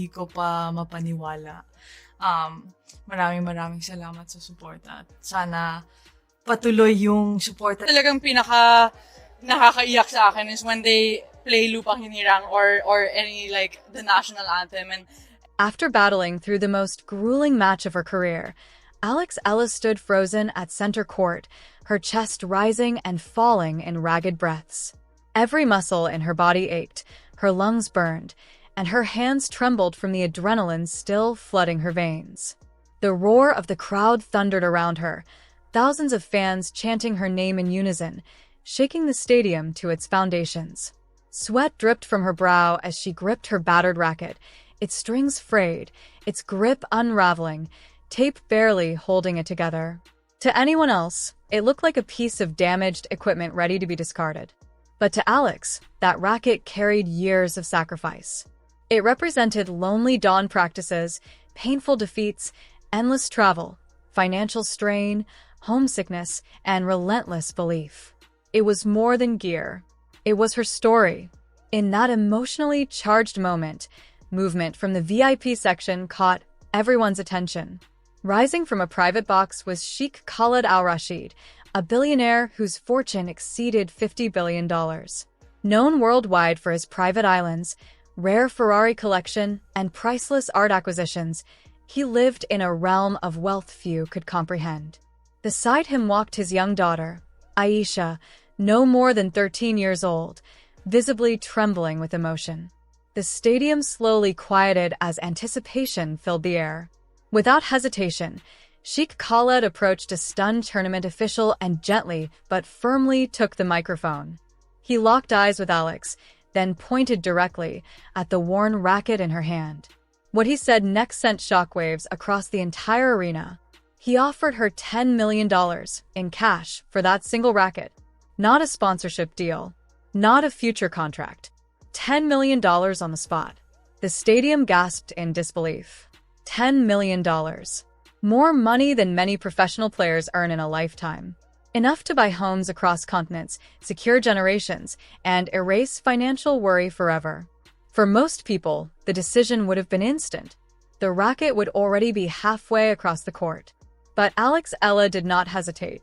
hindi ko pa mapaniwala. Maraming salamat sa suporta. At sana patuloy yung suporta. Talagang pinaka nakakaiyak sa akin is when they play Lupang Hinirang or any like the national anthem. And after battling through the most grueling match of her career, Alex Ella stood frozen at center court, her chest rising and falling in ragged breaths. Every muscle in her body ached, her lungs burned, and her hands trembled from the adrenaline still flooding her veins. The roar of the crowd thundered around her, thousands of fans chanting her name in unison, shaking the stadium to its foundations. Sweat dripped from her brow as she gripped her battered racket, its strings frayed, its grip unraveling, tape barely holding it together. To anyone else, it looked like a piece of damaged equipment ready to be discarded. But to Alex, that racket carried years of sacrifice. It represented lonely dawn practices, painful defeats, endless travel, financial strain, homesickness, and relentless belief. It was more than gear. It was her story. In that emotionally charged moment, movement from the VIP section caught everyone's attention. Rising from a private box was Sheikh Khaled Al Rashid, a billionaire whose fortune exceeded $50 billion. Known worldwide for his private islands, rare Ferrari collection, and priceless art acquisitions, he lived in a realm of wealth few could comprehend. Beside him walked his young daughter, Aisha, no more than 13 years old, visibly trembling with emotion. The stadium slowly quieted as anticipation filled the air. Without hesitation, Sheikh Khaled approached a stunned tournament official and gently but firmly took the microphone. He locked eyes with Alex, then pointed directly at the worn racket in her hand. What he said next sent shockwaves across the entire arena. He offered her $10 million in cash for that single racket. Not a sponsorship deal, not a future contract. $10 million on the spot. The stadium gasped in disbelief. $10 million. More money than many professional players earn in a lifetime. Enough to buy homes across continents, secure generations, and erase financial worry forever. For most people, the decision would have been instant. The racket would already be halfway across the court. But Alex Ella did not hesitate.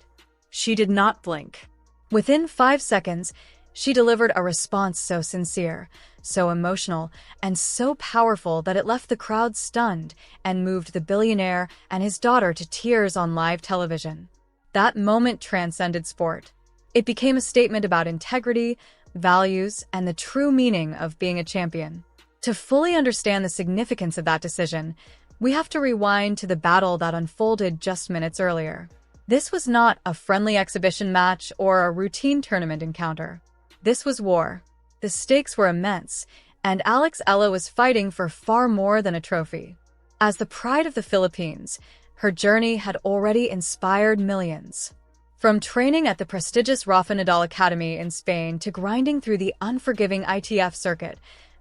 She did not blink. Within 5 seconds, she delivered a response so sincere, so emotional, and so powerful that it left the crowd stunned and moved the billionaire and his daughter to tears on live television. That moment transcended sport. It became a statement about integrity, values, and the true meaning of being a champion. To fully understand the significance of that decision, we have to rewind to the battle that unfolded just minutes earlier. This was not a friendly exhibition match or a routine tournament encounter. This was war. The stakes were immense, and Alex Ella was fighting for far more than a trophy. As the pride of the Philippines, her journey had already inspired millions. From training at the prestigious Rafa Nadal Academy in Spain to grinding through the unforgiving ITF circuit,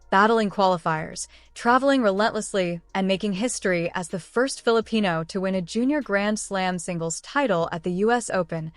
battling qualifiers, traveling relentlessly, and making history as the first Filipino to win a junior Grand Slam singles title at the US Open,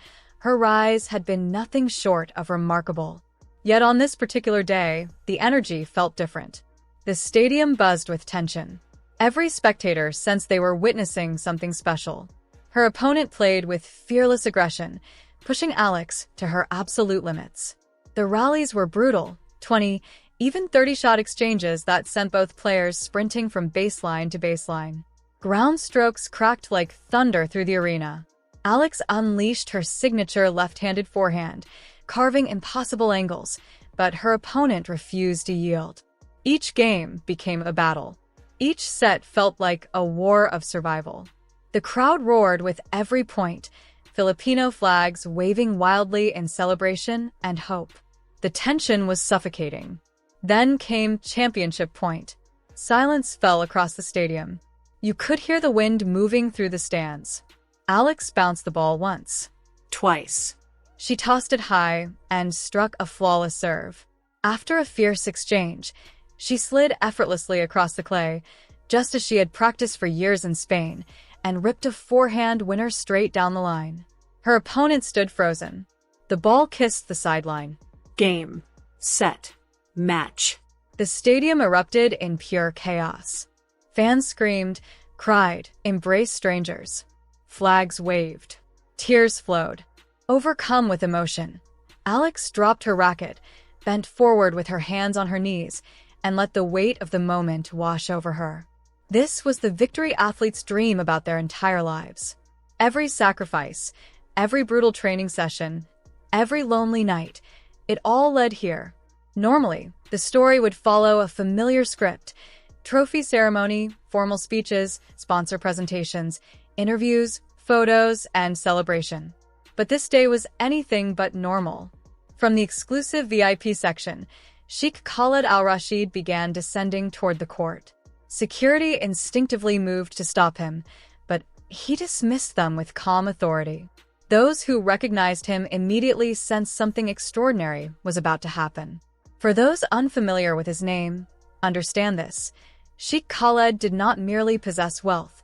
her rise had been nothing short of remarkable. Yet on this particular day, the energy felt different. The stadium buzzed with tension. Every spectator sensed they were witnessing something special. Her opponent played with fearless aggression, pushing Alex to her absolute limits. The rallies were brutal, 20, even 30-shot exchanges that sent both players sprinting from baseline to baseline. Ground strokes cracked like thunder through the arena. Alex unleashed her signature left-handed forehand, carving impossible angles, but her opponent refused to yield. Each game became a battle. Each set felt like a war of survival. The crowd roared with every point, Filipino flags waving wildly in celebration and hope. The tension was suffocating. Then came championship point. Silence fell across the stadium. You could hear the wind moving through the stands. Alex bounced the ball once. Twice. She tossed it high and struck a flawless serve. After a fierce exchange, she slid effortlessly across the clay, just as she had practiced for years in Spain, and ripped a forehand winner straight down the line. Her opponent stood frozen. The ball kissed the sideline. Game. Set. Match. The stadium erupted in pure chaos. Fans screamed, cried, embraced strangers. Flags waved. Tears flowed. Overcome with emotion, Alex dropped her racket, bent forward with her hands on her knees, and let the weight of the moment wash over her. This was the victory athletes dream about their entire lives. Every sacrifice, every brutal training session, every lonely night, it all led here. Normally, the story would follow a familiar script: trophy ceremony, formal speeches, sponsor presentations, interviews, photos, and celebration. But this day was anything but normal. From the exclusive VIP section, Sheikh Khaled Al Rashid began descending toward the court. Security instinctively moved to stop him, but he dismissed them with calm authority. Those who recognized him immediately sensed something extraordinary was about to happen. For those unfamiliar with his name, understand this: Sheikh Khaled did not merely possess wealth.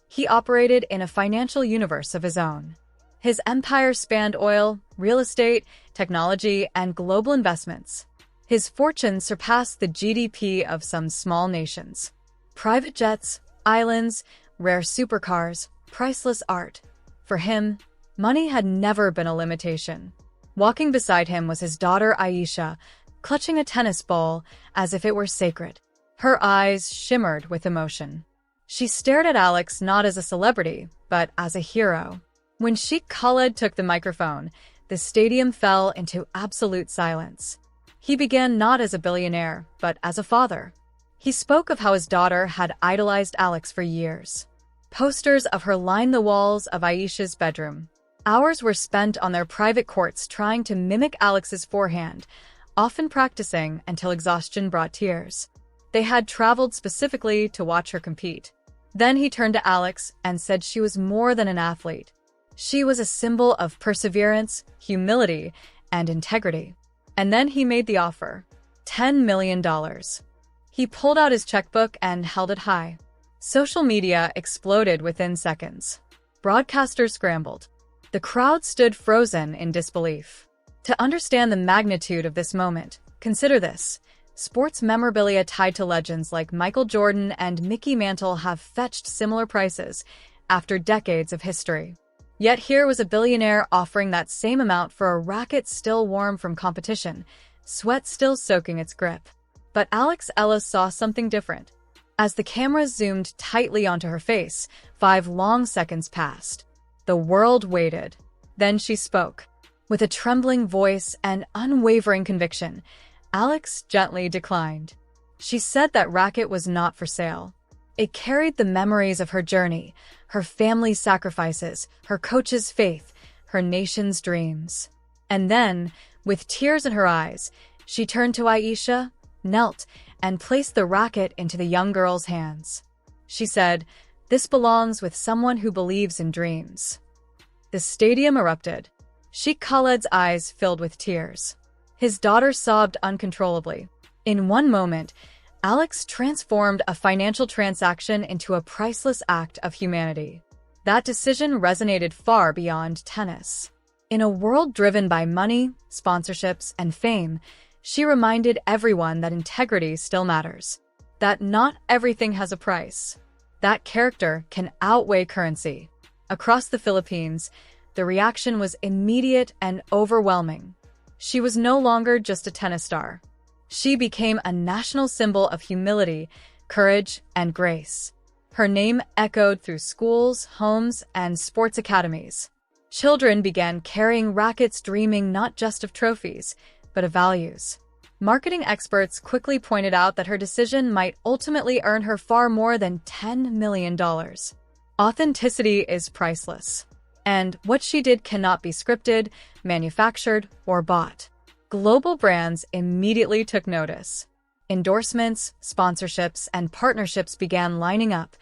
He operated in a financial universe of his own. His empire spanned oil, real estate, technology, and global investments. His fortune surpassed the GDP of some small nations. Private jets, islands, rare supercars, priceless art. For him, money had never been a limitation. Walking beside him was his daughter Aisha, clutching a tennis ball as if it were sacred. Her eyes shimmered with emotion. She stared at Alex not as a celebrity, but as a hero. When Sheikh Khaled took the microphone, the stadium fell into absolute silence. He began not as a billionaire, but as a father. He spoke of how his daughter had idolized Alex for years. Posters of her lined the walls of Aisha's bedroom. Hours were spent on their private courts trying to mimic Alex's forehand, often practicing until exhaustion brought tears. They had traveled specifically to watch her compete. Then he turned to Alex and said she was more than an athlete. She was a symbol of perseverance, humility, and integrity. And then he made the offer: $10 million. He pulled out his checkbook and held it high. Social media exploded within seconds. Broadcasters scrambled. The crowd stood frozen in disbelief. To understand the magnitude of this moment, consider this: sports memorabilia tied to legends like Michael Jordan and Mickey Mantle have fetched similar prices after decades of history. Yet here was a billionaire offering that same amount for a racket still warm from competition, sweat still soaking its grip. But Alex Ellis saw something different. As the cameras zoomed tightly onto her face, 5 long seconds passed. The world waited. Then she spoke. With a trembling voice and unwavering conviction, Alex gently declined. She said that racket was not for sale. It carried the memories of her journey, her family's sacrifices, her coach's faith, her nation's dreams. And then, with tears in her eyes, she turned to Aisha, knelt, and placed the racket into the young girl's hands. She said, "This belongs with someone who believes in dreams." The stadium erupted. Sheikh Khaled's eyes filled with tears. His daughter sobbed uncontrollably. In one moment, Alex transformed a financial transaction into a priceless act of humanity. That decision resonated far beyond tennis. In a world driven by money, sponsorships, and fame, she reminded everyone that integrity still matters. That not everything has a price. That character can outweigh currency. Across the Philippines, the reaction was immediate and overwhelming. She was no longer just a tennis star. She became a national symbol of humility, courage, and grace. Her name echoed through schools, homes, and sports academies. Children began carrying rackets dreaming not just of trophies, but of values. Marketing experts quickly pointed out that her decision might ultimately earn her far more than $10 million. Authenticity is priceless. And what she did cannot be scripted, manufactured, or bought. Global brands immediately took notice. Endorsements, sponsorships, and partnerships began lining up,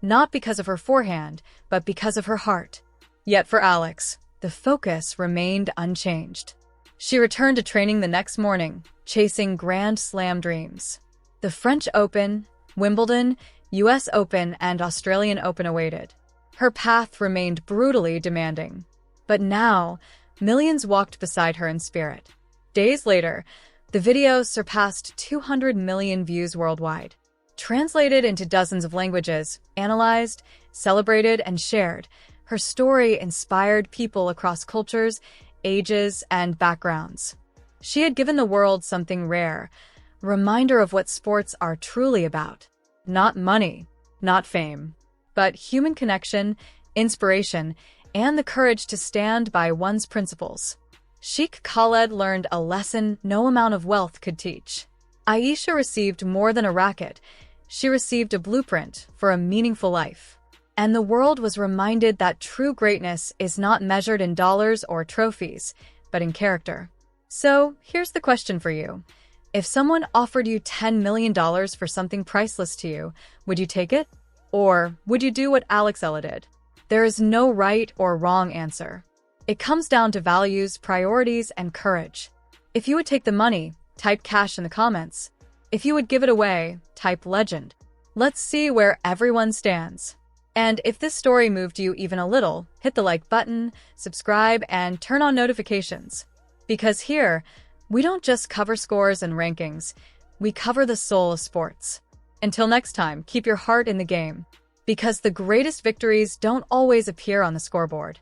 not because of her forehand, but because of her heart. Yet for Alex, the focus remained unchanged. She returned to training the next morning, chasing Grand Slam dreams. The French Open, Wimbledon, US Open, and Australian Open awaited. Her path remained brutally demanding. But now, millions walked beside her in spirit. Days later, the video surpassed 200 million views worldwide. Translated into dozens of languages, analyzed, celebrated, and shared, her story inspired people across cultures, ages, and backgrounds. She had given the world something rare, a reminder of what sports are truly about. Not money, not fame, but human connection, inspiration, and the courage to stand by one's principles. Sheikh Khaled learned a lesson no amount of wealth could teach. Aisha received more than a racket. She received a blueprint for a meaningful life. And the world was reminded that true greatness is not measured in dollars or trophies, but in character. So, here's the question for you. If someone offered you $10 million for something priceless to you, would you take it? Or would you do what Alex Ella did? There is no right or wrong answer. It comes down to values, priorities, and courage. If you would take the money, type cash in the comments. If you would give it away, type legend. Let's see where everyone stands. And if this story moved you even a little, hit the like button, subscribe, and turn on notifications. Because here, we don't just cover scores and rankings, we cover the soul of sports. Until next time, keep your heart in the game. Because the greatest victories don't always appear on the scoreboard.